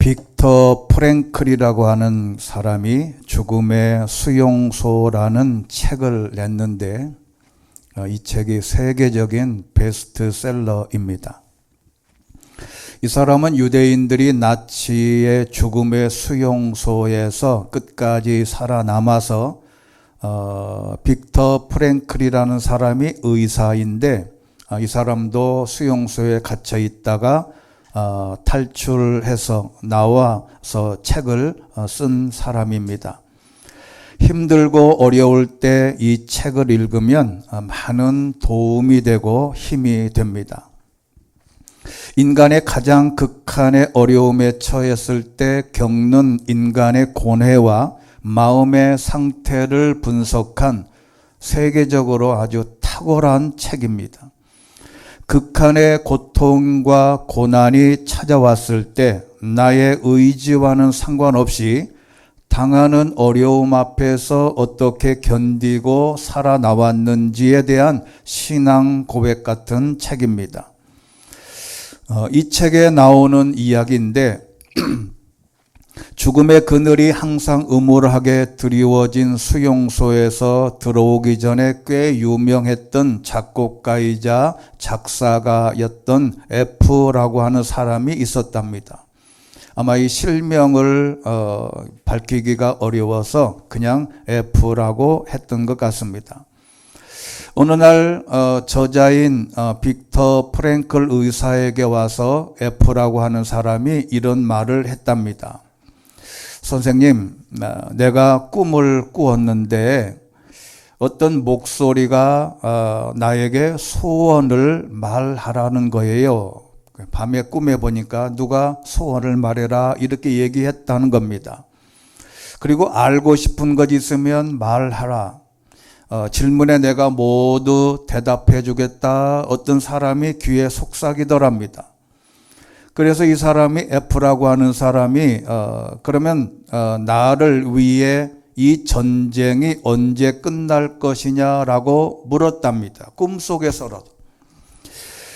빅터 프랭클이라고 하는 사람이 죽음의 수용소라는 책을 냈는데 이 책이 세계적인 베스트셀러입니다. 이 사람은 유대인들이 나치의 죽음의 수용소에서 끝까지 살아남아서 빅터 프랭클이라는 사람이 의사인데 이 사람도 수용소에 갇혀 있다가 탈출해서 나와서 책을 쓴 사람입니다. 힘들고 어려울 때 이 책을 읽으면 많은 도움이 되고 힘이 됩니다. 인간의 가장 극한의 어려움에 처했을 때 겪는 인간의 고뇌와 마음의 상태를 분석한 세계적으로 아주 탁월한 책입니다. 극한의 고통과 고난이 찾아왔을 때 나의 의지와는 상관없이 당하는 어려움 앞에서 어떻게 견디고 살아나왔는지에 대한 신앙 고백 같은 책입니다. 이 책에 나오는 이야기인데 죽음의 그늘이 항상 음울하게 드리워진 수용소에서 들어오기 전에 꽤 유명했던 작곡가이자 작사가였던 F라고 하는 사람이 있었답니다. 아마 이 실명을 밝히기가 어려워서 그냥 F라고 했던 것 같습니다. 어느 날 저자인 빅터 프랭클 의사에게 와서 F라고 하는 사람이 이런 말을 했답니다. 선생님, 내가 꿈을 꾸었는데 어떤 목소리가 나에게 소원을 말하라는 거예요. 밤에 꿈에 보니까 누가 소원을 말해라 이렇게 얘기했다는 겁니다. 그리고 알고 싶은 것 있으면 말하라. 질문에 내가 모두 대답해 주겠다. 어떤 사람이 귀에 속삭이더랍니다. 그래서 이 사람이 F라고 하는 사람이 그러면 나를 위해 이 전쟁이 언제 끝날 것이냐라고 물었답니다. 꿈속에서라도.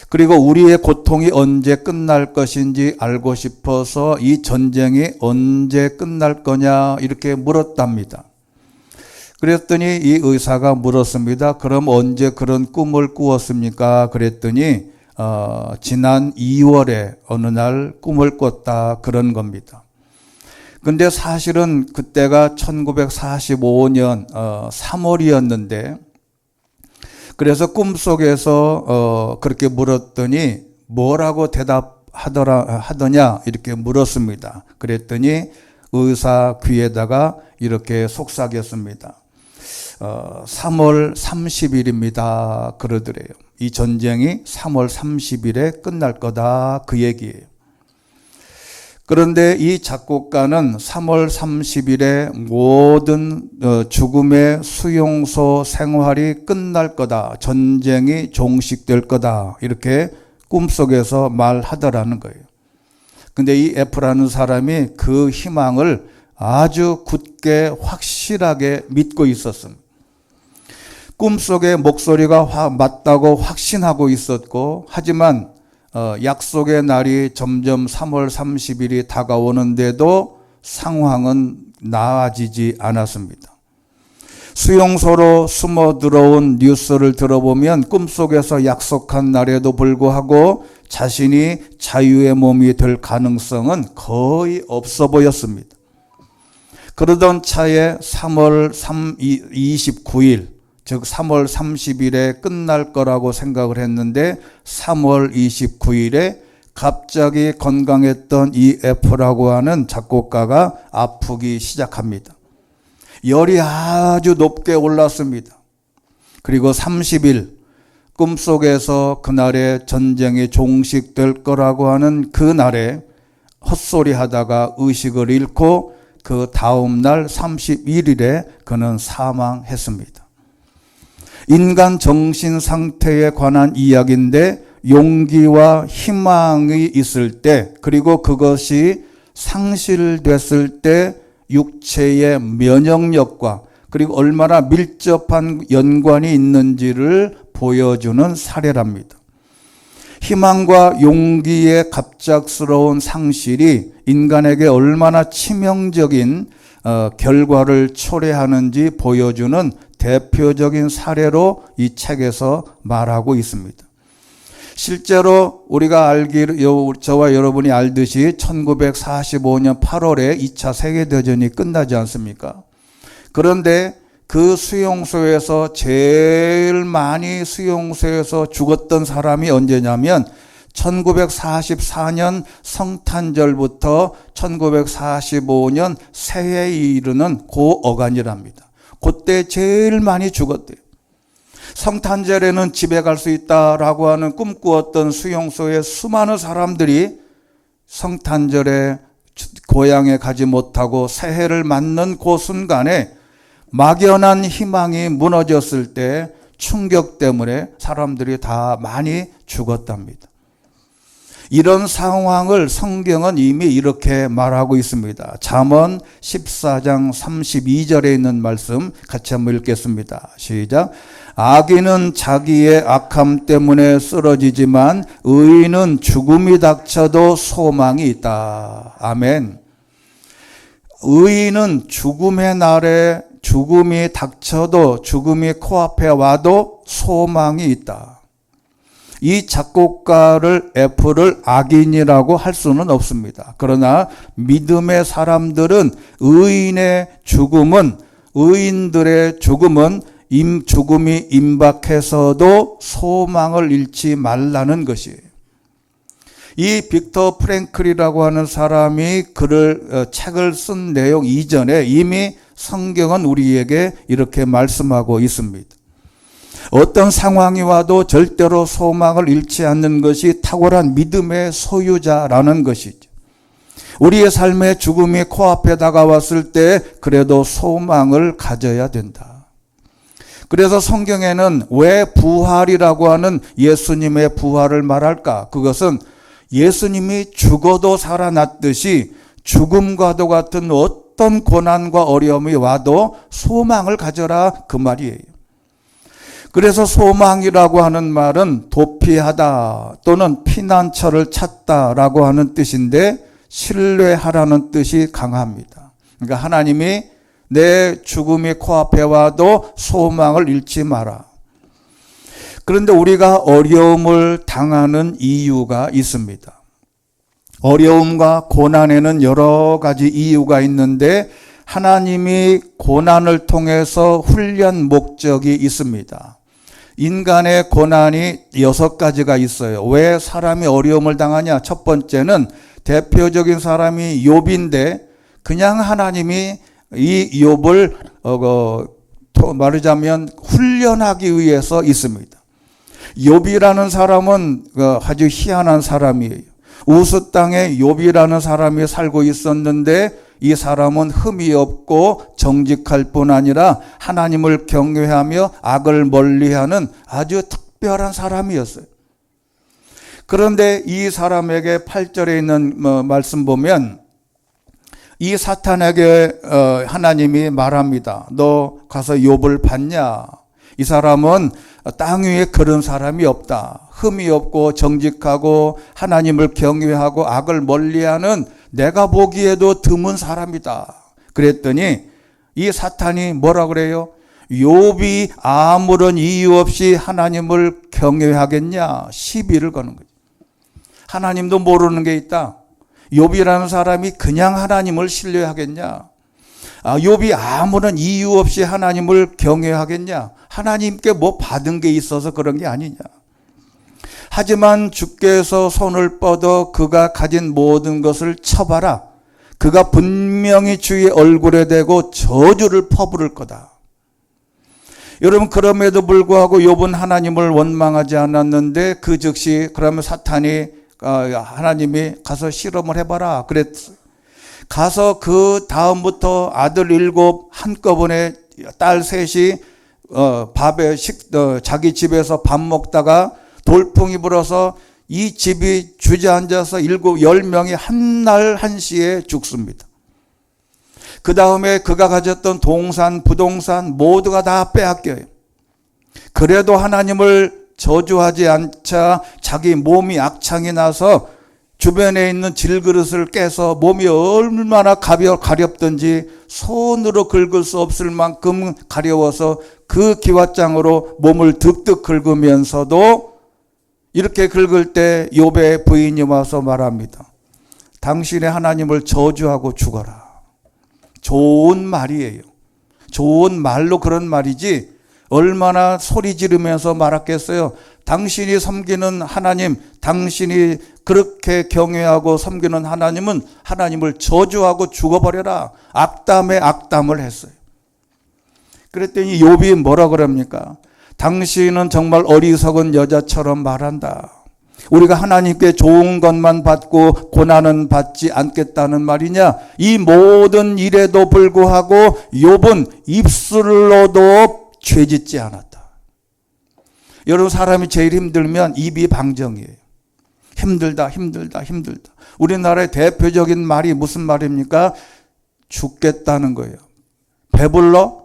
그리고 우리의 고통이 언제 끝날 것인지 알고 싶어서 이 전쟁이 언제 끝날 거냐 이렇게 물었답니다. 그랬더니 이 의사가 물었습니다. 그럼 언제 그런 꿈을 꾸었습니까? 그랬더니 지난 2월에 어느 날 꿈을 꿨다 그런 겁니다. 근데 사실은 그때가 1945년 3월이었는데 그래서 꿈속에서 그렇게 물었더니 뭐라고 대답하더냐 이렇게 물었습니다. 그랬더니 의사 귀에다가 이렇게 속삭였습니다. 3월 30일입니다. 그러더래요. 이 전쟁이 3월 30일에 끝날 거다 그 얘기예요. 그런데 이 작곡가는 3월 30일에 모든 죽음의 수용소 생활이 끝날 거다. 전쟁이 종식될 거다. 이렇게 꿈속에서 말하더라는 거예요. 근데 이 F라는 사람이 그 희망을 아주 굳게 확실하게 믿고 있었습니다. 꿈속의 목소리가 맞다고 확신하고 있었고 하지만 약속의 날이 점점 3월 30일이 다가오는데도 상황은 나아지지 않았습니다. 수용소로 숨어 들어온 뉴스를 들어보면 꿈속에서 약속한 날에도 불구하고 자신이 자유의 몸이 될 가능성은 거의 없어 보였습니다. 그러던 차에 3월 29일 즉 3월 30일에 끝날 거라고 생각을 했는데 3월 29일에 갑자기 건강했던 이 F라고 하는 작곡가가 아프기 시작합니다. 열이 아주 높게 올랐습니다. 그리고 30일 꿈속에서 그날에 전쟁이 종식될 거라고 하는 그날에 헛소리 하다가 의식을 잃고 그 다음 날 31일에 그는 사망했습니다. 인간 정신 상태에 관한 이야기인데 용기와 희망이 있을 때 그리고 그것이 상실됐을 때 육체의 면역력과 그리고 얼마나 밀접한 연관이 있는지를 보여주는 사례랍니다. 희망과 용기의 갑작스러운 상실이 인간에게 얼마나 치명적인 결과를 초래하는지 보여주는 대표적인 사례로 이 책에서 말하고 있습니다. 실제로 우리가 저와 여러분이 알듯이 1945년 8월에 2차 세계대전이 끝나지 않습니까? 그런데 그 수용소에서 제일 많이 수용소에서 죽었던 사람이 언제냐면 1944년 성탄절부터 1945년 새해에 이르는 그 어간이랍니다. 그때 제일 많이 죽었대요. 성탄절에는 집에 갈 수 있다라고 하는 꿈꾸었던 수용소의 수많은 사람들이 성탄절에 고향에 가지 못하고 새해를 맞는 그 순간에 막연한 희망이 무너졌을 때 충격 때문에 사람들이 다 많이 죽었답니다. 이런 상황을 성경은 이미 이렇게 말하고 있습니다. 잠언 14장 32절에 있는 말씀 같이 한번 읽겠습니다. 시작. 악인은 자기의 악함 때문에 쓰러지지만 의인은 죽음이 닥쳐도 소망이 있다. 아멘. 의인은 죽음의 날에 죽음이 닥쳐도 죽음이 코앞에 와도 소망이 있다. 이 작곡가를 F를 악인이라고 할 수는 없습니다. 그러나 믿음의 사람들은 의인들의 죽음은 죽음이 임박해서도 소망을 잃지 말라는 것이에요. 이 빅터 프랭클이라고 하는 사람이 책을 쓴 내용 이전에 이미 성경은 우리에게 이렇게 말씀하고 있습니다. 어떤 상황이 와도 절대로 소망을 잃지 않는 것이 탁월한 믿음의 소유자라는 것이죠. 우리의 삶의 죽음이 코앞에 다가왔을 때 그래도 소망을 가져야 된다. 그래서 성경에는 왜 부활이라고 하는 예수님의 부활을 말할까? 그것은 예수님이 죽어도 살아났듯이 죽음과도 같은 어떤 고난과 어려움이 와도 소망을 가져라 그 말이에요. 그래서 소망이라고 하는 말은 도피하다 또는 피난처를 찾다라고 하는 뜻인데 신뢰하라는 뜻이 강합니다. 그러니까 하나님이 내 죽음이 코앞에 와도 소망을 잃지 마라. 그런데 우리가 어려움을 당하는 이유가 있습니다. 어려움과 고난에는 여러 가지 이유가 있는데 하나님이 고난을 통해서 훈련 목적이 있습니다. 인간의 고난이 6가지가 있어요. 왜 사람이 어려움을 당하냐? 첫 번째는 대표적인 사람이 욥인데 그냥 하나님이 이 욥을 말하자면 훈련하기 위해서 있습니다. 욥이라는 사람은 아주 희한한 사람이에요. 우스 땅에 욥이라는 사람이 살고 있었는데 이 사람은 흠이 없고 정직할 뿐 아니라 하나님을 경외하며 악을 멀리하는 아주 특별한 사람이었어요. 그런데 이 사람에게 8절에 있는 말씀 보면 이 사탄에게 하나님이 말합니다. 너 가서 욥을 봤냐? 이 사람은 땅 위에 그런 사람이 없다. 흠이 없고 정직하고 하나님을 경외하고 악을 멀리하는 내가 보기에도 드문 사람이다. 그랬더니 이 사탄이 뭐라 그래요? 욥이 아무런 이유 없이 하나님을 경외하겠냐? 시비를 거는 거죠. 하나님도 모르는 게 있다. 욥이라는 사람이 그냥 하나님을 신뢰하겠냐? 욥이 아무런 이유 없이 하나님을 경외하겠냐? 하나님께 뭐 받은 게 있어서 그런 게 아니냐? 하지만 주께서 손을 뻗어 그가 가진 모든 것을 쳐봐라. 그가 분명히 주의 얼굴에 대고 저주를 퍼부을 거다. 여러분, 그럼에도 불구하고 욥은 하나님을 원망하지 않았는데 그 즉시 그러면 사탄이 하나님이 가서 실험을 해봐라 그랬어요. 가서 그 다음부터 아들 7 한꺼번에 딸 3이 자기 집에서 밥 먹다가 돌풍이 불어서 이 집이 주저앉아서 10명이 한날 한시에 죽습니다. 그 다음에 그가 가졌던 동산, 부동산 모두가 다 빼앗겨요. 그래도 하나님을 저주하지 않자 자기 몸이 악창이 나서 주변에 있는 질그릇을 깨서 몸이 얼마나 가렵든지 손으로 긁을 수 없을 만큼 가려워서 그 기왓장으로 몸을 득득 긁으면서도 이렇게 긁을 때 욥의 부인이 와서 말합니다. 당신의 하나님을 저주하고 죽어라. 좋은 말이에요. 좋은 말로 그런 말이지 얼마나 소리 지르면서 말했겠어요. 당신이 섬기는 하나님, 당신이 그렇게 경외하고 섬기는 하나님은 하나님을 저주하고 죽어버려라. 악담에 악담을 했어요. 그랬더니 욥이 뭐라 그럽니까? 당신은 정말 어리석은 여자처럼 말한다. 우리가 하나님께 좋은 것만 받고 고난은 받지 않겠다는 말이냐? 이 모든 일에도 불구하고 욥은 입술로도 죄짓지 않았다. 여러분, 사람이 제일 힘들면 입이 방정이에요. 힘들다. 우리나라의 대표적인 말이 무슨 말입니까? 죽겠다는 거예요. 배불러?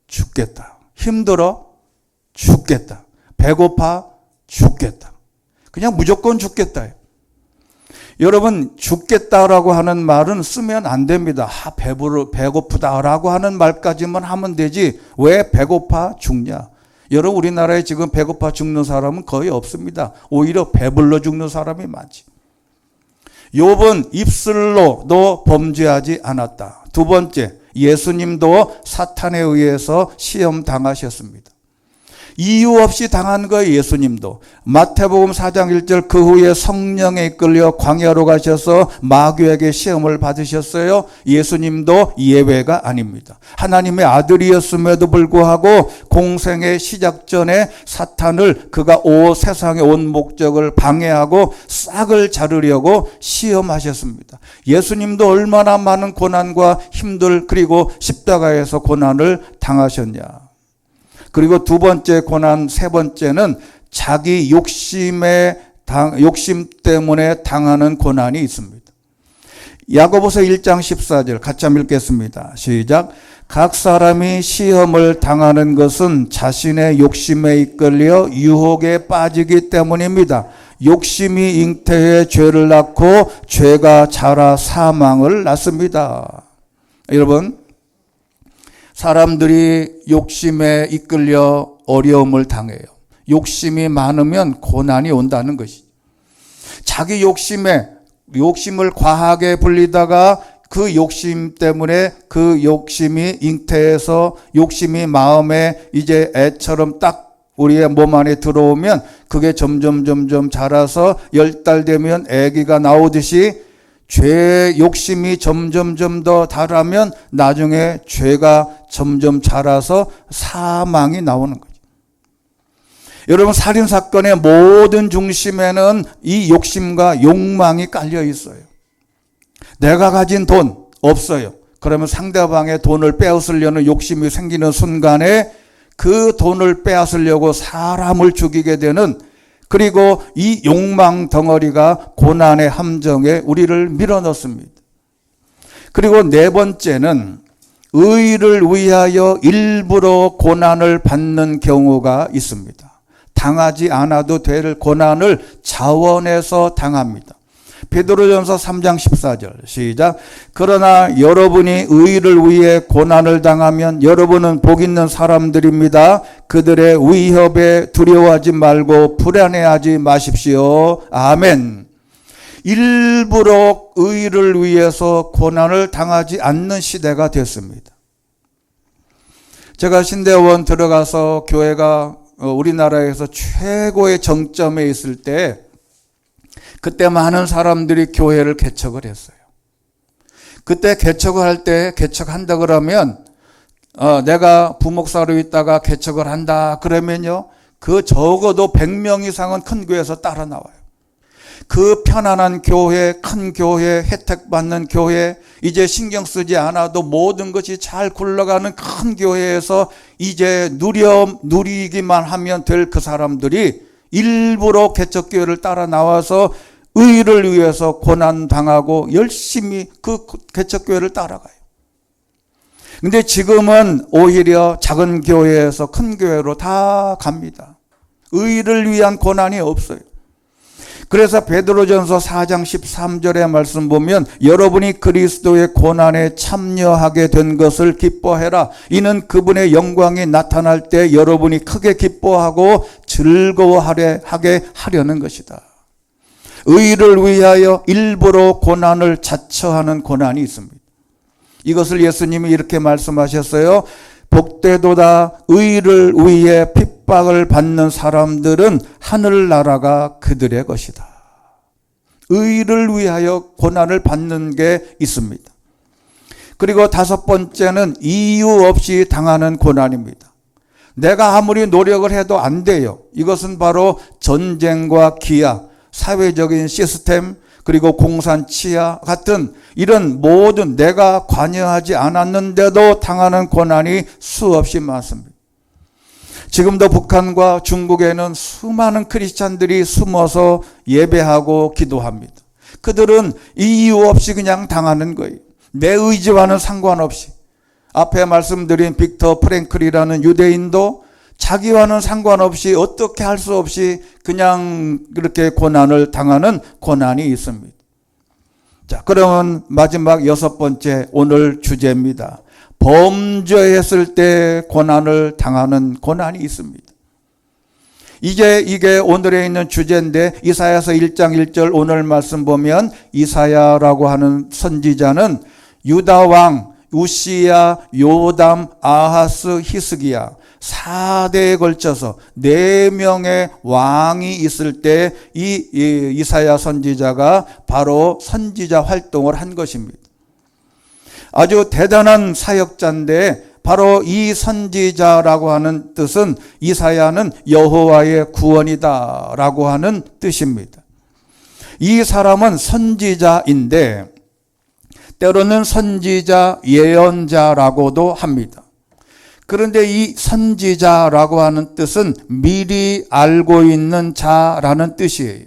죽겠다. 힘들어? 죽겠다. 배고파? 죽겠다. 그냥 무조건 죽겠다. 여러분, 죽겠다라고 하는 말은 쓰면 안 됩니다. 배고프다라고 하는 말까지만 하면 되지 왜 배고파 죽냐? 여러분, 우리나라에 지금 배고파 죽는 사람은 거의 없습니다. 오히려 배불러 죽는 사람이 많지. 욥은 입술로도 범죄하지 않았다. 두 번째, 예수님도 사탄에 의해서 시험 당하셨습니다. 이유 없이 당한 거예요. 예수님도. 마태복음 4장 1절 그 후에 성령에 이끌려 광야로 가셔서 마귀에게 시험을 받으셨어요. 예수님도 예외가 아닙니다. 하나님의 아들이었음에도 불구하고 공생의 시작 전에 사탄을 그가 세상에 온 목적을 방해하고 싹을 자르려고 시험하셨습니다. 예수님도 얼마나 많은 고난과 힘들 그리고 십자가에서 고난을 당하셨냐. 그리고 두 번째 고난, 세 번째는 자기 욕심 때문에 당하는 고난이 있습니다. 야고보서 1장 14절 같이 한번 읽겠습니다. 시작. 각 사람이 시험을 당하는 것은 자신의 욕심에 이끌려 유혹에 빠지기 때문입니다. 욕심이 잉태해 죄를 낳고 죄가 자라 사망을 낳습니다. 여러분, 사람들이 욕심에 이끌려 어려움을 당해요. 욕심이 많으면 고난이 온다는 것이죠. 자기 욕심을 과하게 불리다가 그 욕심 때문에 그 욕심이 잉태해서 욕심이 마음에 이제 애처럼 딱 우리의 몸 안에 들어오면 그게 점점 자라서 10달 되면 아기가 나오듯이 죄의 욕심이 점점 더 달하면 나중에 죄가 점점 자라서 사망이 나오는 거죠. 여러분, 살인사건의 모든 중심에는 이 욕심과 욕망이 깔려 있어요. 내가 가진 돈 없어요. 그러면 상대방의 돈을 빼앗으려는 욕심이 생기는 순간에 그 돈을 빼앗으려고 사람을 죽이게 되는, 그리고 이 욕망 덩어리가 고난의 함정에 우리를 밀어넣습니다. 그리고 네 번째는 의를 위하여 일부러 고난을 받는 경우가 있습니다. 당하지 않아도 될 고난을 자원해서 당합니다. 베드로전서 3장 14절 시작. 그러나 여러분이 의를 위해 고난을 당하면 여러분은 복 있는 사람들입니다. 그들의 위협에 두려워하지 말고 불안해하지 마십시오. 아멘. 일부러 의를 위해서 고난을 당하지 않는 시대가 됐습니다. 제가 신대원 들어가서 교회가 우리나라에서 최고의 정점에 있을 때 그때 많은 사람들이 교회를 개척을 했어요. 그때 개척을 할 때 개척한다 그러면 내가 부목사로 있다가 개척을 한다 그러면요, 그 적어도 100명 이상은 큰 교회에서 따라 나와요. 그 편안한 교회, 큰 교회, 혜택 받는 교회, 이제 신경 쓰지 않아도 모든 것이 잘 굴러가는 큰 교회에서 이제 누리기만 하면 될 그 사람들이 일부러 개척교회를 따라 나와서 의를 위해서 고난당하고 열심히 그 개척교회를 따라가요. 근데 지금은 오히려 작은 교회에서 큰 교회로 다 갑니다. 의를 위한 고난이 없어요. 그래서 베드로전서 4장 13절의 말씀 보면 여러분이 그리스도의 고난에 참여하게 된 것을 기뻐해라. 이는 그분의 영광이 나타날 때 여러분이 크게 기뻐하고 즐거워하게 하려는 것이다. 의를 위하여 일부러 고난을 자처하는 고난이 있습니다. 이것을 예수님이 이렇게 말씀하셨어요. 복되도다 의를 위해 핍박을 받는 사람들은 하늘나라가 그들의 것이다. 의를 위하여 고난을 받는 게 있습니다. 그리고 다섯 번째는 이유 없이 당하는 고난입니다. 내가 아무리 노력을 해도 안 돼요. 이것은 바로 전쟁과 기아, 사회적인 시스템, 그리고 공산치하 같은 이런 모든 내가 관여하지 않았는데도 당하는 고난이 수없이 많습니다. 지금도 북한과 중국에는 수많은 크리스찬들이 숨어서 예배하고 기도합니다. 그들은 이유 없이 그냥 당하는 거예요. 내 의지와는 상관없이. 앞에 말씀드린 빅터 프랭클이라는 유대인도 자기와는 상관없이 어떻게 할 수 없이 그냥 그렇게 고난을 당하는 고난이 있습니다. 자, 그러면 마지막 여섯 번째 오늘 주제입니다. 범죄했을 때 고난을 당하는 고난이 있습니다. 이게 오늘에 있는 주제인데 이사야서 1장 1절 오늘 말씀 보면 이사야라고 하는 선지자는 유다 왕 우시야, 요담, 아하스, 히스기야 4대에 걸쳐서 4명의 왕이 있을 때 이 이사야 선지자가 바로 선지자 활동을 한 것입니다. 아주 대단한 사역자인데 바로 이 선지자라고 하는 뜻은 이사야는 여호와의 구원이다 라고 하는 뜻입니다. 이 사람은 선지자인데 때로는 선지자 예언자라고도 합니다. 그런데 이 선지자라고 하는 뜻은 미리 알고 있는 자라는 뜻이에요.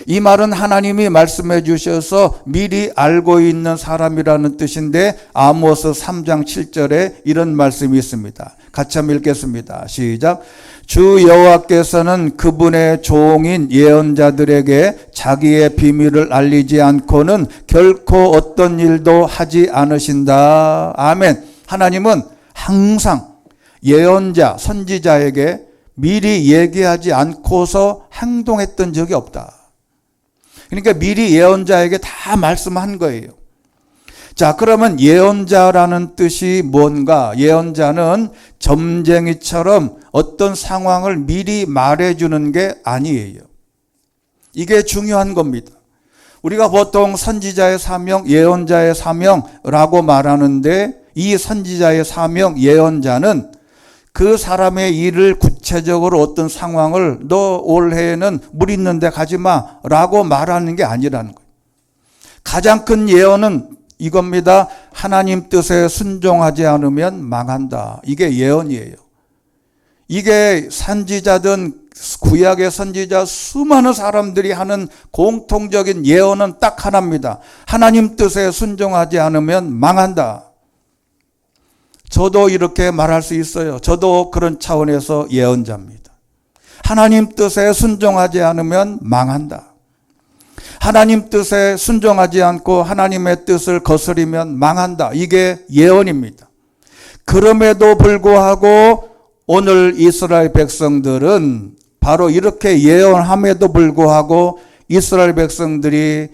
이 말은 하나님이 말씀해 주셔서 미리 알고 있는 사람이라는 뜻인데 아모스 3장 7절에 이런 말씀이 있습니다. 같이 한번 읽겠습니다. 시작. 주 여호와께서는 그분의 종인 예언자들에게 자기의 비밀을 알리지 않고는 결코 어떤 일도 하지 않으신다. 아멘. 하나님은 항상 예언자, 선지자에게 미리 얘기하지 않고서 행동했던 적이 없다. 그러니까 미리 예언자에게 다 말씀한 거예요. 자, 그러면 예언자라는 뜻이 뭔가? 예언자는 점쟁이처럼 어떤 상황을 미리 말해주는 게 아니에요. 이게 중요한 겁니다. 우리가 보통 선지자의 사명, 예언자의 사명라고 말하는데 이 선지자의 사명, 예언자는 그 사람의 일을 구체적으로 어떤 상황을 너 올해에는 물 있는데 가지 마라고 말하는 게 아니라는 거예요. 가장 큰 예언은 이겁니다. 하나님 뜻에 순종하지 않으면 망한다. 이게 예언이에요. 이게 선지자든 구약의 선지자 수많은 사람들이 하는 공통적인 예언은 딱 하나입니다. 하나님 뜻에 순종하지 않으면 망한다. 저도 이렇게 말할 수 있어요. 저도 그런 차원에서 예언자입니다. 하나님 뜻에 순종하지 않으면 망한다. 하나님 뜻에 순종하지 않고 하나님의 뜻을 거스리면 망한다. 이게 예언입니다. 그럼에도 불구하고 오늘 이스라엘 백성들은 바로 이렇게 예언함에도 불구하고 이스라엘 백성들이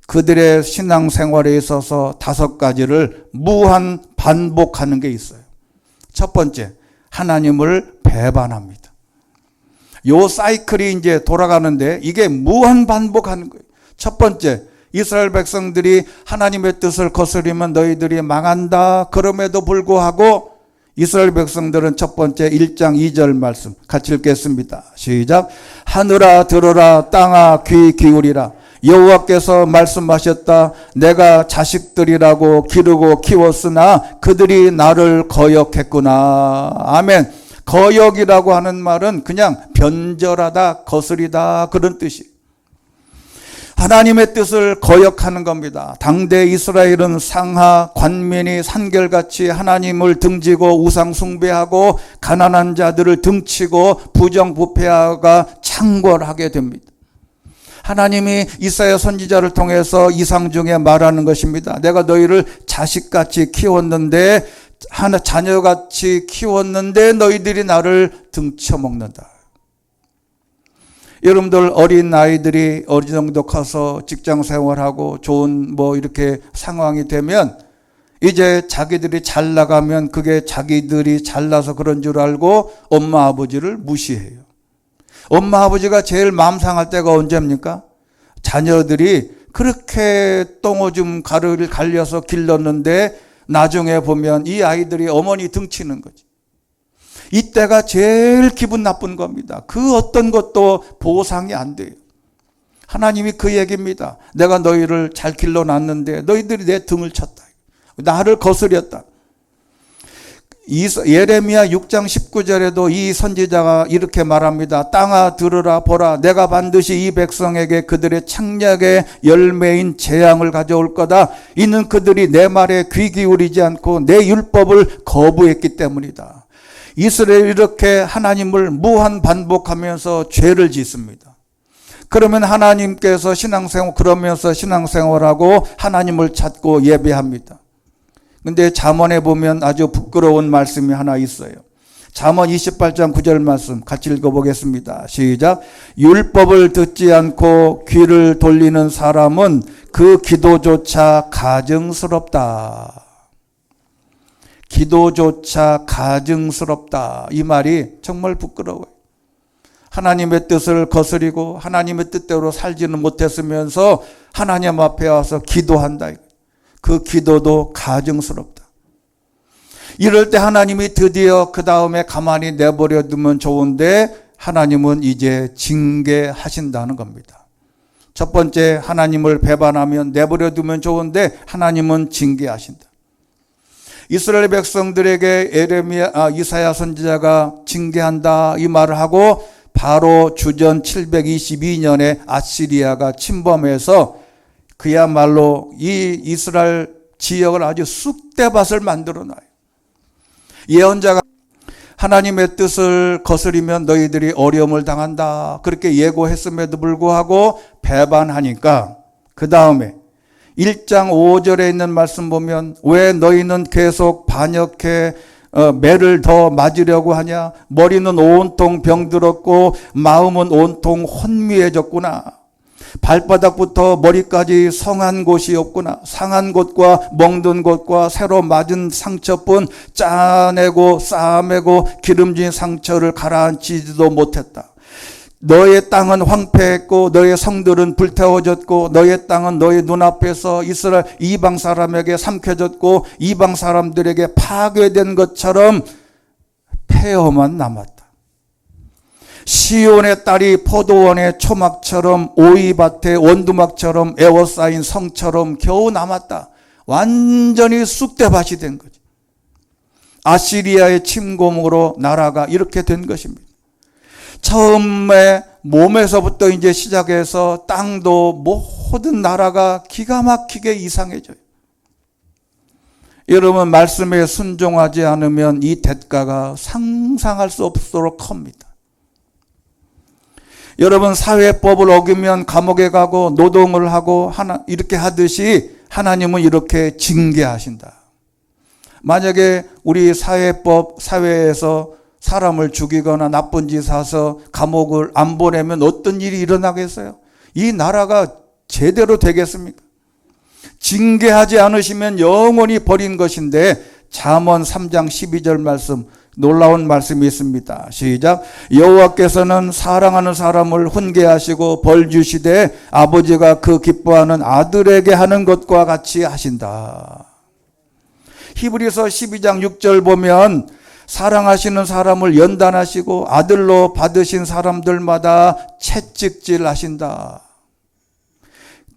그들의 신앙생활에 있어서 5가지를 무한 반복하는 게 있어요. 첫 번째, 하나님을 배반합니다. 요 사이클이 이제 돌아가는데 이게 무한 반복하는 거예요. 첫 번째, 이스라엘 백성들이 하나님의 뜻을 거스리면 너희들이 망한다. 그럼에도 불구하고 이스라엘 백성들은 첫 번째 1장 2절 말씀 같이 읽겠습니다. 시작. 하늘아 들으라, 땅아 귀 기울이라. 여호와께서 말씀하셨다. 내가 자식들이라고 기르고 키웠으나 그들이 나를 거역했구나. 아멘. 거역이라고 하는 말은 그냥 변절하다, 거스리다 그런 뜻이. 하나님의 뜻을 거역하는 겁니다. 당대 이스라엘은 상하 관민이 산결같이 하나님을 등지고 우상 숭배하고 가난한 자들을 등치고 부정부패하가 창궐하게 됩니다. 하나님이 이사야 선지자를 통해서 이상 중에 말하는 것입니다. 내가 너희를 자식같이 키웠는데, 자녀같이 키웠는데 너희들이 나를 등쳐먹는다. 여러분들 어린 아이들이 어느 정도 커서 직장 생활하고 좋은 이렇게 상황이 되면 이제 자기들이 잘 나가면 그게 자기들이 잘나서 그런 줄 알고 엄마 아버지를 무시해요. 엄마 아버지가 제일 마음 상할 때가 언제입니까? 자녀들이 그렇게 똥오줌 가루를 갈려서 길렀는데 나중에 보면 이 아이들이 어머니 등치는 거지. 이때가 제일 기분 나쁜 겁니다. 그 어떤 것도 보상이 안 돼요. 하나님이 그 얘기입니다. 내가 너희를 잘 길러놨는데 너희들이 내 등을 쳤다. 나를 거스렸다. 예레미야 6장 19절에도 이 선지자가 이렇게 말합니다. 땅아 들으라 보라, 내가 반드시 이 백성에게 그들의 창략의 열매인 재앙을 가져올 거다. 이는 그들이 내 말에 귀 기울이지 않고 내 율법을 거부했기 때문이다. 이스라엘이 이렇게 하나님을 무한 반복하면서 죄를 짓습니다. 그러면 하나님께서 그러면서 신앙생활하고 하나님을 찾고 예배합니다. 근데 잠언에 보면 아주 부끄러운 말씀이 하나 있어요. 잠언 28장 9절 말씀 같이 읽어보겠습니다. 시작. 율법을 듣지 않고 귀를 돌리는 사람은 그 기도조차 가증스럽다. 기도조차 가증스럽다. 이 말이 정말 부끄러워요. 하나님의 뜻을 거스리고 하나님의 뜻대로 살지는 못했으면서 하나님 앞에 와서 기도한다. 그 기도도 가증스럽다. 이럴 때 하나님이 드디어 그 다음에 가만히 내버려 두면 좋은데 하나님은 이제 징계하신다는 겁니다. 첫 번째, 하나님을 배반하면 내버려 두면 좋은데 하나님은 징계하신다. 이스라엘 백성들에게 이사야 선지자가 징계한다 이 말을 하고 바로 주전 722년에 아시리아가 침범해서 그야말로 이 이스라엘 지역을 아주 쑥대밭을 만들어 놔요. 예언자가 하나님의 뜻을 거스리면 너희들이 어려움을 당한다 그렇게 예고했음에도 불구하고 배반하니까 그 다음에 1장 5절에 있는 말씀 보면 왜 너희는 계속 반역해 매를 더 맞으려고 하냐? 머리는 온통 병들었고 마음은 온통 혼미해졌구나. 발바닥부터 머리까지 성한 곳이 없구나. 상한 곳과 멍든 곳과 새로 맞은 상처뿐 짜내고 싸매고 기름진 상처를 가라앉히지도 못했다. 너의 땅은 황폐했고 너의 성들은 불태워졌고 너의 땅은 너의 눈앞에서 이스라엘 이방 사람에게 삼켜졌고 이방 사람들에게 파괴된 것처럼 폐허만 남았다. 시온의 딸이 포도원의 초막처럼 오이밭의 원두막처럼 에워싸인 성처럼 겨우 남았다. 완전히 쑥대밭이 된 거지. 아시리아의 침공으로 나라가 이렇게 된 것입니다. 처음에 몸에서부터 이제 시작해서 땅도 모든 나라가 기가 막히게 이상해져요. 여러분 말씀에 순종하지 않으면 이 대가가 상상할 수 없도록 큽니다. 여러분 사회법을 어기면 감옥에 가고 노동을 하고 이렇게 하듯이 하나님은 이렇게 징계하신다. 만약에 우리 사회에서 사람을 죽이거나 나쁜 짓 해서 감옥을 안 보내면 어떤 일이 일어나겠어요? 이 나라가 제대로 되겠습니까? 징계하지 않으시면 영원히 버린 것인데 잠언 3장 12절 말씀 놀라운 말씀이 있습니다. 시작. 여호와께서는 사랑하는 사람을 훈계하시고 벌 주시되 아버지가 그 기뻐하는 아들에게 하는 것과 같이 하신다. 히브리서 12장 6절 보면 사랑하시는 사람을 연단하시고 아들로 받으신 사람들마다 채찍질 하신다.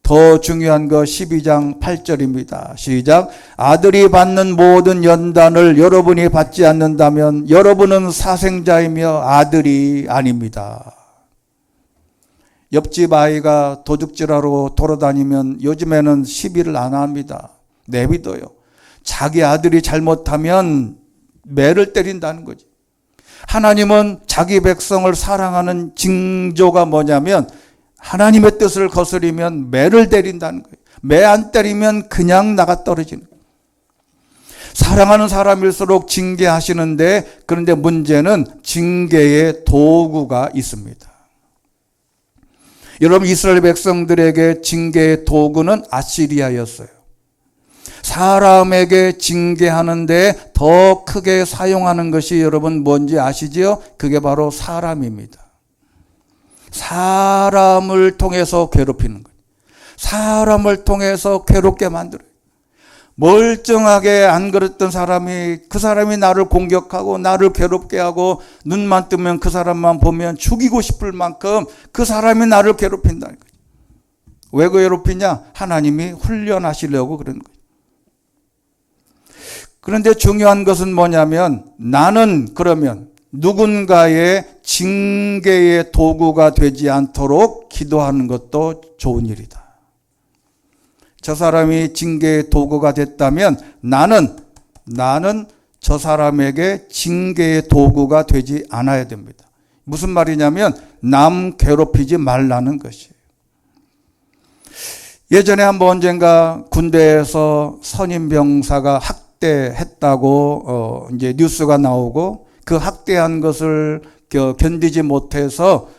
더 중요한 거 12장 8절입니다. 시작. 아들이 받는 모든 연단을 여러분이 받지 않는다면 여러분은 사생자이며 아들이 아닙니다. 옆집 아이가 도둑질하러 돌아다니면 요즘에는 시비를 안 합니다. 내비둬요. 자기 아들이 잘못하면 매를 때린다는 거지. 하나님은 자기 백성을 사랑하는 징조가 뭐냐면 하나님의 뜻을 거스리면 매를 때린다는 거예요. 매 안 때리면 그냥 나가 떨어지는 거예요. 사랑하는 사람일수록 징계하시는데, 그런데 문제는 징계의 도구가 있습니다. 여러분, 이스라엘 백성들에게 징계의 도구는 아시리아였어요. 사람에게 징계하는데 더 크게 사용하는 것이 여러분 뭔지 아시지요? 그게 바로 사람입니다. 사람을 통해서 괴롭히는 거예요. 사람을 통해서 괴롭게 만들어요. 멀쩡하게 안 그랬던 사람이, 그 사람이 나를 공격하고 나를 괴롭게 하고 눈만 뜨면 그 사람만 보면 죽이고 싶을 만큼 그 사람이 나를 괴롭힌다는 거예요. 왜 괴롭히냐? 하나님이 훈련하시려고 그런 거예요. 그런데 중요한 것은 뭐냐면 나는 그러면 누군가의 징계의 도구가 되지 않도록 기도하는 것도 좋은 일이다. 저 사람이 징계의 도구가 됐다면 나는 저 사람에게 징계의 도구가 되지 않아야 됩니다. 무슨 말이냐면 남 괴롭히지 말라는 것이에요. 예전에 한번 언젠가 군대에서 선임병사가 학대했다고 이제 뉴스가 나오고 그 학대한 것을 견디지 못해서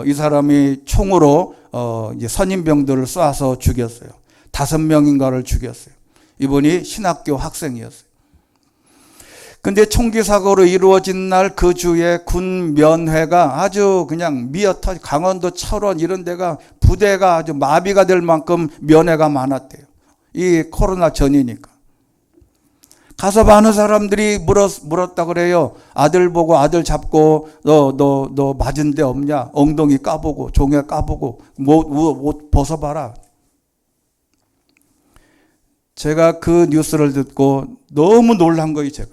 이 사람이 총으로 이제 선임병들을 쏴서 죽였어요. 5명인가를 죽였어요. 이분이 신학교 학생이었어요. 근데 총기 사고로 이루어진 날 그 주에 군 면회가 아주 그냥 미어터 강원도 철원 이런 데가 부대가 아주 마비가 될 만큼 면회가 많았대요. 이 코로나 전이니까. 가서 많은 사람들이 물었다 그래요. 아들 보고 아들 잡고 너 맞은 데 없냐? 엉덩이 까보고 종에 까보고 옷 벗어봐라. 제가 그 뉴스를 듣고 너무 놀란 거예요, 제가.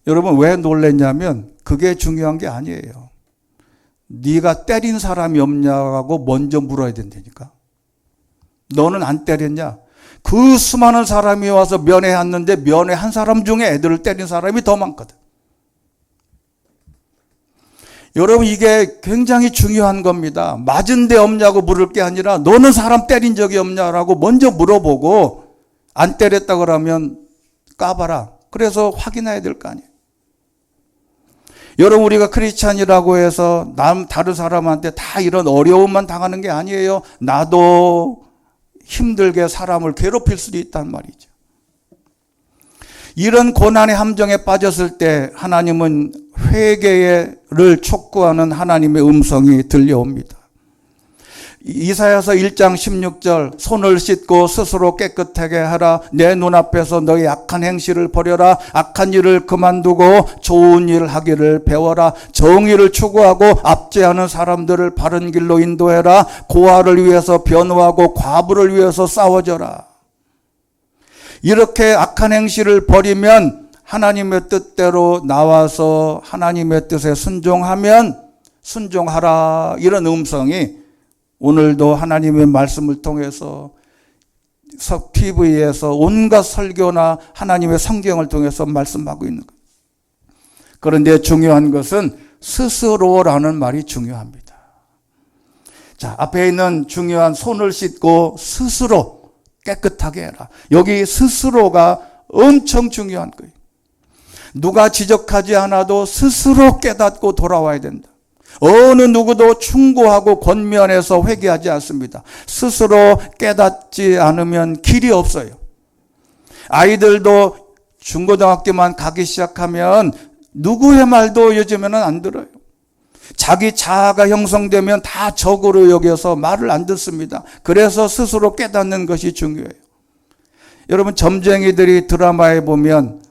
여러분 왜 놀랐냐면 그게 중요한 게 아니에요. 네가 때린 사람이 없냐고 먼저 물어야 된다니까. 너는 안 때렸냐? 그 수많은 사람이 와서 면회했는데 면회한 사람 중에 애들을 때린 사람이 더 많거든. 여러분 이게 굉장히 중요한 겁니다. 맞은 데 없냐고 물을 게 아니라 너는 사람 때린 적이 없냐라고 먼저 물어보고 안 때렸다 그러면 까봐라. 그래서 확인해야 될 거 아니에요. 여러분 우리가 크리스찬이라고 해서 다른 사람한테 다 이런 어려움만 당하는 게 아니에요. 나도 힘들게 사람을 괴롭힐 수도 있단 말이죠. 이런 고난의 함정에 빠졌을 때 하나님은 회개를 촉구하는 하나님의 음성이 들려옵니다. 이사야서 1장 16절 손을 씻고 스스로 깨끗하게 하라. 내 눈앞에서 너의 악한 행실을 버려라. 악한 일을 그만두고 좋은 일 하기를 배워라. 정의를 추구하고 압제하는 사람들을 바른 길로 인도해라. 고아를 위해서 변호하고 과부를 위해서 싸워져라. 이렇게 악한 행실을 버리면 하나님의 뜻대로 나와서 하나님의 뜻에 순종하라. 이런 음성이 오늘도 하나님의 말씀을 통해서 TV에서 온갖 설교나 하나님의 성경을 통해서 말씀하고 있는 거예요. 그런데 중요한 것은 스스로라는 말이 중요합니다. 자, 앞에 있는 중요한 손을 씻고 스스로 깨끗하게 해라. 여기 스스로가 엄청 중요한 거예요. 누가 지적하지 않아도 스스로 깨닫고 돌아와야 된다. 어느 누구도 충고하고 권면해서 회개하지 않습니다. 스스로 깨닫지 않으면 길이 없어요. 아이들도 중고등학교만 가기 시작하면 누구의 말도 요즘에는 안 들어요. 자기 자아가 형성되면 다 적으로 여겨서 말을 안 듣습니다. 그래서 스스로 깨닫는 것이 중요해요. 여러분 점쟁이들이 드라마에 보면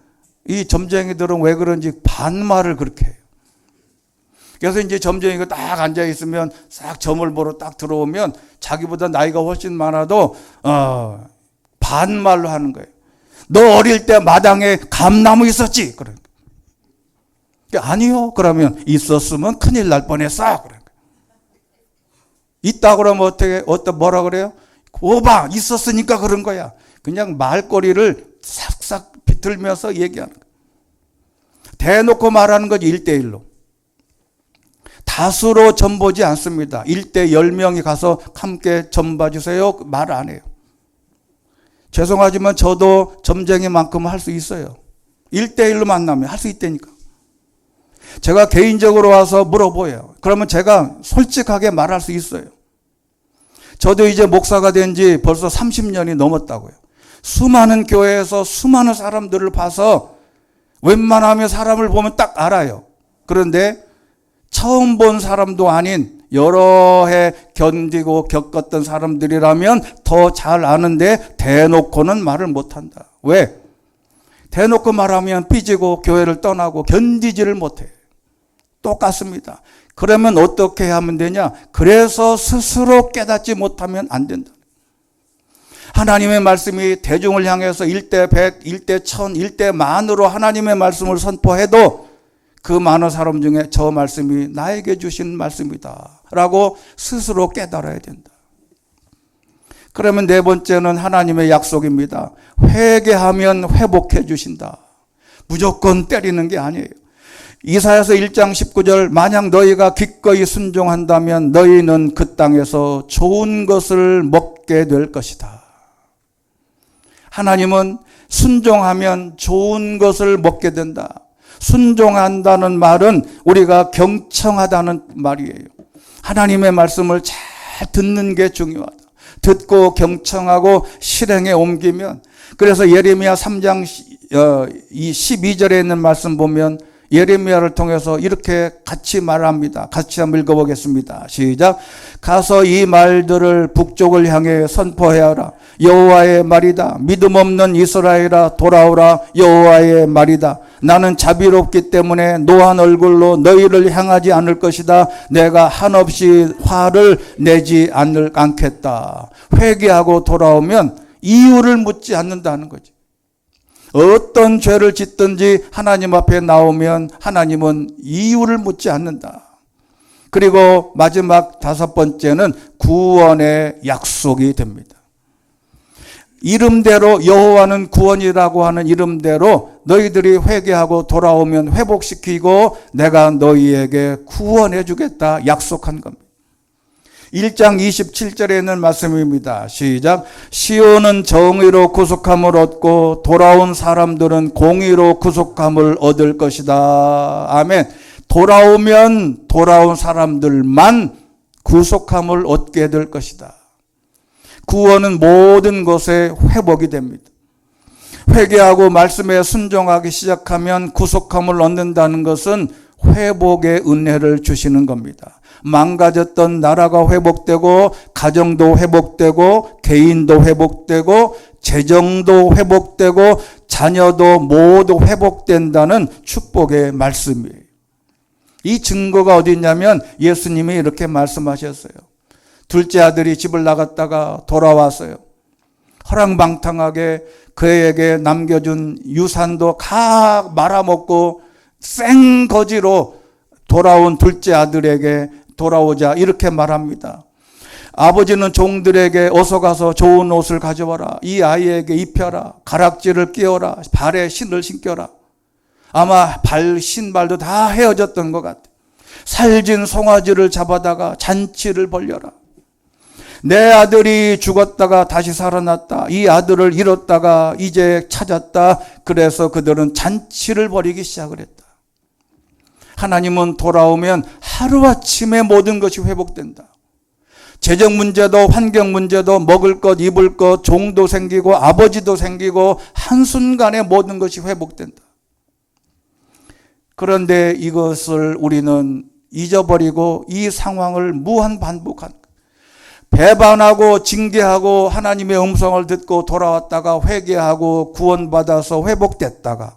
이 점쟁이들은 왜 그런지 반말을 그렇게 해요. 그래서 이제 점쟁이가 딱 앉아있으면 싹 점을 보러 딱 들어오면 자기보다 나이가 훨씬 많아도 반말로 하는 거예요. 너 어릴 때 마당에 감나무 있었지? 그래. 아니요. 그러면 있었으면 큰일 날 뻔했어. 그래. 있다 그러면 뭐라 그래요? 오바, 있었으니까 그런 거야. 그냥 말꼬리를 싹싹 비틀면서 얘기하는 거야. 대놓고 말하는 거지, 1대1로. 다수로 전보지 않습니다. 1대 10명이 가서 함께 전봐주세요. 말 안 해요. 죄송하지만 저도 점쟁이만큼 할 수 있어요. 1대1로 만나면 할 수 있다니까. 제가 개인적으로 와서 물어보여요. 그러면 제가 솔직하게 말할 수 있어요. 저도 이제 목사가 된 지 벌써 30년이 넘었다고요. 수많은 교회에서 수많은 사람들을 봐서 웬만하면 사람을 보면 딱 알아요. 그런데 처음 본 사람도 아닌 여러 해 견디고 겪었던 사람들이라면 더 잘 아는데 대놓고는 말을 못한다. 왜? 대놓고 말하면 삐지고 교회를 떠나고 견디지를 못해. 똑같습니다. 그러면 어떻게 하면 되냐? 그래서 스스로 깨닫지 못하면 안 된다. 하나님의 말씀이 대중을 향해서 1대 100, 1대 1000, 1대 만으로 하나님의 말씀을 선포해도 그 많은 사람 중에 저 말씀이 나에게 주신 말씀이다 라고 스스로 깨달아야 된다. 그러면 네 번째는 하나님의 약속입니다. 회개하면 회복해 주신다. 무조건 때리는 게 아니에요. 이사야서 1장 19절, 만약 너희가 기꺼이 순종한다면 너희는 그 땅에서 좋은 것을 먹게 될 것이다. 하나님은 순종하면 좋은 것을 먹게 된다. 순종한다는 말은 우리가 경청하다는 말이에요. 하나님의 말씀을 잘 듣는 게 중요하다. 듣고 경청하고 실행에 옮기면, 그래서 예레미야 3장 12절에 있는 말씀 보면 예레미야를 통해서 이렇게 같이 말합니다. 같이 한번 읽어보겠습니다. 시작. 가서 이 말들을 북쪽을 향해 선포하여라. 여호와의 말이다. 믿음 없는 이스라엘아 돌아오라. 여호와의 말이다. 나는 자비롭기 때문에 노한 얼굴로 너희를 향하지 않을 것이다. 내가 한없이 화를 내지 않겠다. 회개하고 돌아오면 이유를 묻지 않는다는 거지. 어떤 죄를 짓든지 하나님 앞에 나오면 하나님은 이유를 묻지 않는다. 그리고 마지막 5번째는 구원의 약속이 됩니다. 이름대로 여호와는 구원이라고 하는 이름대로 너희들이 회개하고 돌아오면 회복시키고 내가 너희에게 구원해 주겠다 약속한 겁니다. 1장 27절에 있는 말씀입니다. 시작. 시온은 정의로 구속함을 얻고 돌아온 사람들은 공의로 구속함을 얻을 것이다. 아멘. 돌아오면 돌아온 사람들만 구속함을 얻게 될 것이다. 구원은 모든 것에 회복이 됩니다. 회개하고 말씀에 순종하기 시작하면 구속함을 얻는다는 것은 회복의 은혜를 주시는 겁니다. 망가졌던 나라가 회복되고 가정도 회복되고 개인도 회복되고 재정도 회복되고 자녀도 모두 회복된다는 축복의 말씀이에요. 이 증거가 어디 있냐면 예수님이 이렇게 말씀하셨어요. 둘째 아들이 집을 나갔다가 돌아왔어요. 허랑방탕하게 그에게 남겨준 유산도 다 말아먹고 생거지로 돌아온 둘째 아들에게 돌아오자 이렇게 말합니다. 아버지는 종들에게 어서 가서 좋은 옷을 가져와라. 이 아이에게 입혀라. 가락지를 끼워라. 발에 신을 신겨라. 아마 신발도 다 헤어졌던 것 같아. 살진 송아지를 잡아다가 잔치를 벌려라. 내 아들이 죽었다가 다시 살아났다. 이 아들을 잃었다가 이제 찾았다. 그래서 그들은 잔치를 벌이기 시작을 했다. 하나님은 돌아오면 하루아침에 모든 것이 회복된다. 재정 문제도 환경 문제도 먹을 것 입을 것 종도 생기고 아버지도 생기고 한순간에 모든 것이 회복된다. 그런데 이것을 우리는 잊어버리고 이 상황을 무한 반복한 거예요. 배반하고 징계하고 하나님의 음성을 듣고 돌아왔다가 회개하고 구원받아서 회복됐다가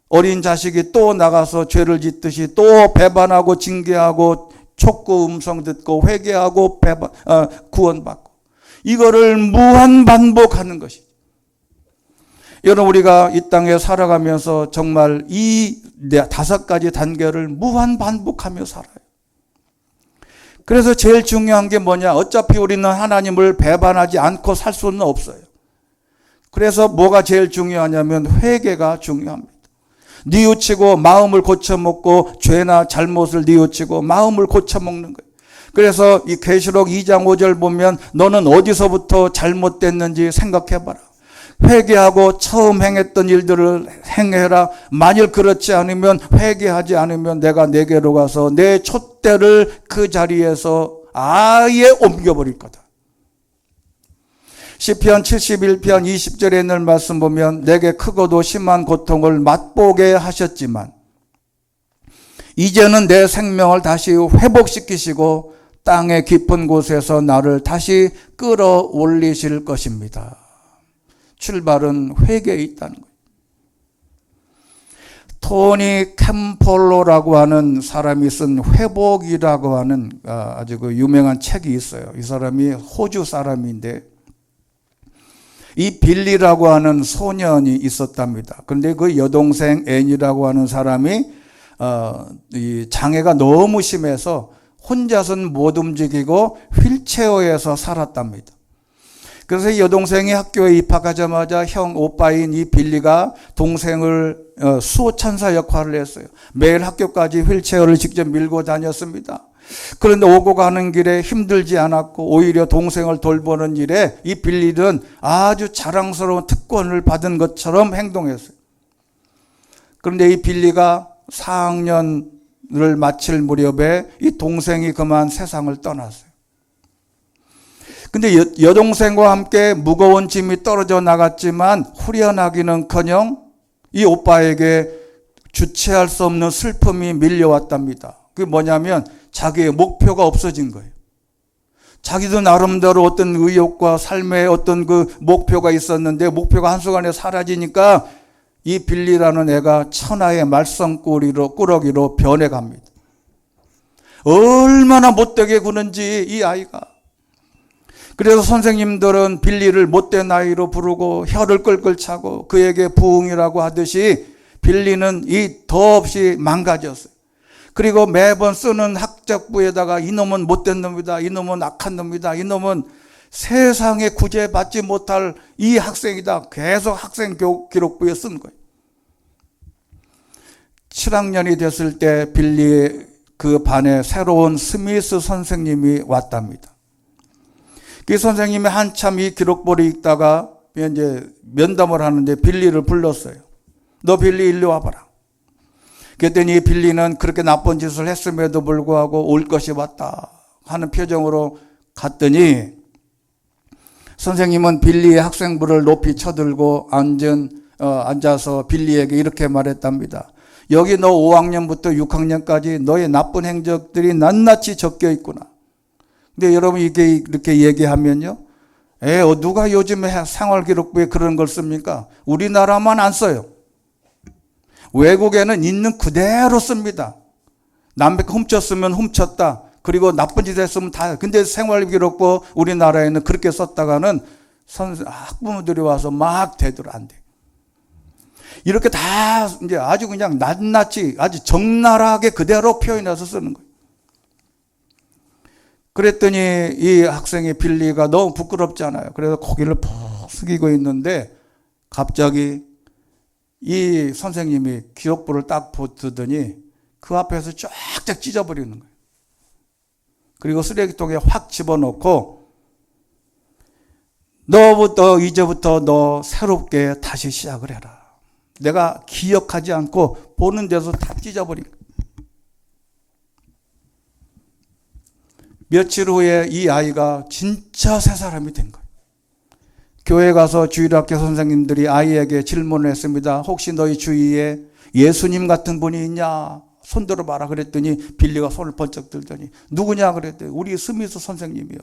어린 자식이 또 나가서 죄를 짓듯이 또 배반하고 징계하고 촉구 음성 듣고 회개하고 구원받고 이거를 무한 반복하는 것이죠. 여러분 우리가 이 땅에 살아가면서 정말 이 5가지 단계를 무한 반복하며 살아요. 그래서 제일 중요한 게 뭐냐? 어차피 우리는 하나님을 배반하지 않고 살 수는 없어요. 그래서 뭐가 제일 중요하냐면 회개가 중요합니다. 뉘우치고 마음을 고쳐먹고 죄나 잘못을 뉘우치고 마음을 고쳐먹는 거예요. 그래서 이 계시록 2장 5절 보면 너는 어디서부터 잘못됐는지 생각해봐라. 회개하고 처음 행했던 일들을 행해라. 만일 그렇지 않으면 회개하지 않으면 내가 내게로 가서 내 촛대를 그 자리에서 아예 옮겨버릴 거다. 시편 71편 20절에 있는 말씀 보면 내게 크고도 심한 고통을 맛보게 하셨지만 이제는 내 생명을 다시 회복시키시고 땅의 깊은 곳에서 나를 다시 끌어올리실 것입니다. 출발은 회개에 있다는 거예요. 토니 캠폴로라고 하는 사람이 쓴 회복이라고 하는 아주 그 유명한 책이 있어요. 이 사람이 호주 사람인데 이 빌리라고 하는 소년이 있었답니다. 그런데 그 여동생 앤이라고 하는 사람이 이 장애가 너무 심해서 혼자서는 못 움직이고 휠체어에서 살았답니다. 그래서 이 여동생이 학교에 입학하자마자 오빠인 이 빌리가 동생을 수호천사 역할을 했어요. 매일 학교까지 휠체어를 직접 밀고 다녔습니다. 그런데 오고 가는 길에 힘들지 않았고 오히려 동생을 돌보는 일에 이 빌리는 아주 자랑스러운 특권을 받은 것처럼 행동했어요. 그런데 이 빌리가 4학년을 마칠 무렵에 이 동생이 그만 세상을 떠났어요. 근데 여동생과 함께 무거운 짐이 떨어져 나갔지만 후련하기는커녕 이 오빠에게 주체할 수 없는 슬픔이 밀려왔답니다. 그게 뭐냐면 자기의 목표가 없어진 거예요. 자기도 나름대로 어떤 의욕과 삶의 어떤 그 목표가 있었는데 목표가 한순간에 사라지니까 이 빌리라는 애가 천하의 말썽꾸러기로 변해갑니다. 얼마나 못되게 구는지 이 아이가. 그래서 선생님들은 빌리를 못된 아이로 부르고 혀를 끌끌 차고 그에게 부흥이라고 하듯이 빌리는 이 더없이 망가졌어요. 그리고 매번 쓰는 학적부에다가 이놈은 못된 놈이다, 이놈은 악한 놈이다, 이놈은 세상에 구제받지 못할 이 학생이다. 계속 학생 기록부에 쓴 거예요. 7학년이 됐을 때 빌리의 그 반에 새로운 스미스 선생님이 왔답니다. 그 선생님이 한참 이 기록부를 읽다가 이제 면담을 하는데 빌리를 불렀어요. 너 빌리 일로 와봐라. 그랬더니 빌리는 그렇게 나쁜 짓을 했음에도 불구하고 올 것이 왔다 하는 표정으로 갔더니 선생님은 빌리의 학생부를 높이 쳐들고 앉아서 빌리에게 이렇게 말했답니다. 여기 너 5학년부터 6학년까지 너의 나쁜 행적들이 낱낱이 적혀 있구나. 근데 여러분 이렇게 얘기하면요. 누가 요즘에 생활기록부에 그런 걸 씁니까? 우리나라만 안 써요. 외국에는 있는 그대로 씁니다. 남의 훔쳤으면 훔쳤다. 그리고 나쁜 짓 했으면 다. 근데 생활기록부 우리나라에는 그렇게 썼다가는 학부모들이 와서 막 대들 안 돼. 이렇게 다 이제 아주 그냥 낱낱이 아주 적나라하게 그대로 표현해서 쓰는 거예요. 그랬더니 이 학생의 빌리가 너무 부끄럽잖아요. 그래서 고개를 푹 숙이고 있는데 갑자기 이 선생님이 기록부를 딱 보더니 그 앞에서 쫙쫙 찢어버리는 거예요. 그리고 쓰레기통에 확 집어넣고 이제부터 너 새롭게 다시 시작을 해라. 내가 기억하지 않고 보는 데서 다 찢어버린 거예요. 며칠 후에 이 아이가 진짜 새 사람이 된 거예요. 교회 가서 주일학교 선생님들이 아이에게 질문을 했습니다. 혹시 너희 주위에 예수님 같은 분이 있냐? 손 들어봐라 그랬더니 빌리가 손을 번쩍 들더니 누구냐 그랬더니 우리 스미스 선생님이요.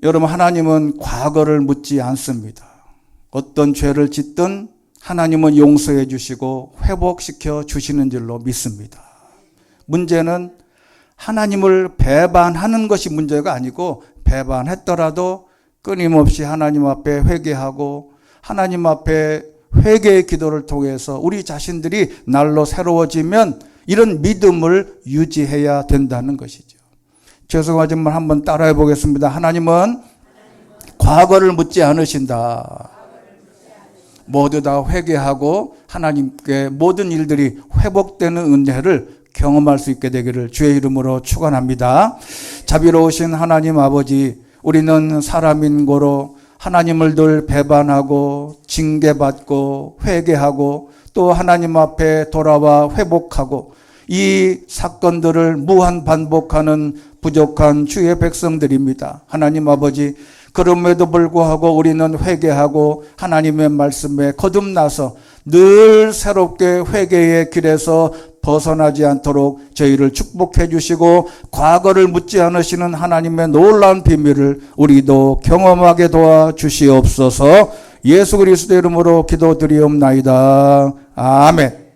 여러분 하나님은 과거를 묻지 않습니다. 어떤 죄를 짓든 하나님은 용서해 주시고 회복시켜 주시는 줄로 믿습니다. 문제는 하나님을 배반하는 것이 문제가 아니고 배반했더라도 끊임없이 하나님 앞에 회개하고 하나님 앞에 회개의 기도를 통해서 우리 자신들이 날로 새로워지면 이런 믿음을 유지해야 된다는 것이죠. 죄송하지만 한번 따라해 보겠습니다. 하나님은 과거를 묻지 않으신다. 모두 다 회개하고 하나님께 모든 일들이 회복되는 은혜를 경험할 수 있게 되기를 주의 이름으로 축원합니다. 자비로우신 하나님 아버지, 우리는 사람인 고로 하나님을 늘 배반하고 징계받고 회개하고 또 하나님 앞에 돌아와 회복하고 이 사건들을 무한 반복하는 부족한 주의 백성들입니다. 하나님 아버지, 그럼에도 불구하고 우리는 회개하고 하나님의 말씀에 거듭나서 늘 새롭게 회개의 길에서 벗어나지 않도록 저희를 축복해 주시고 과거를 묻지 않으시는 하나님의 놀라운 비밀을 우리도 경험하게 도와주시옵소서. 예수 그리스도 이름으로 기도드리옵나이다. 아멘.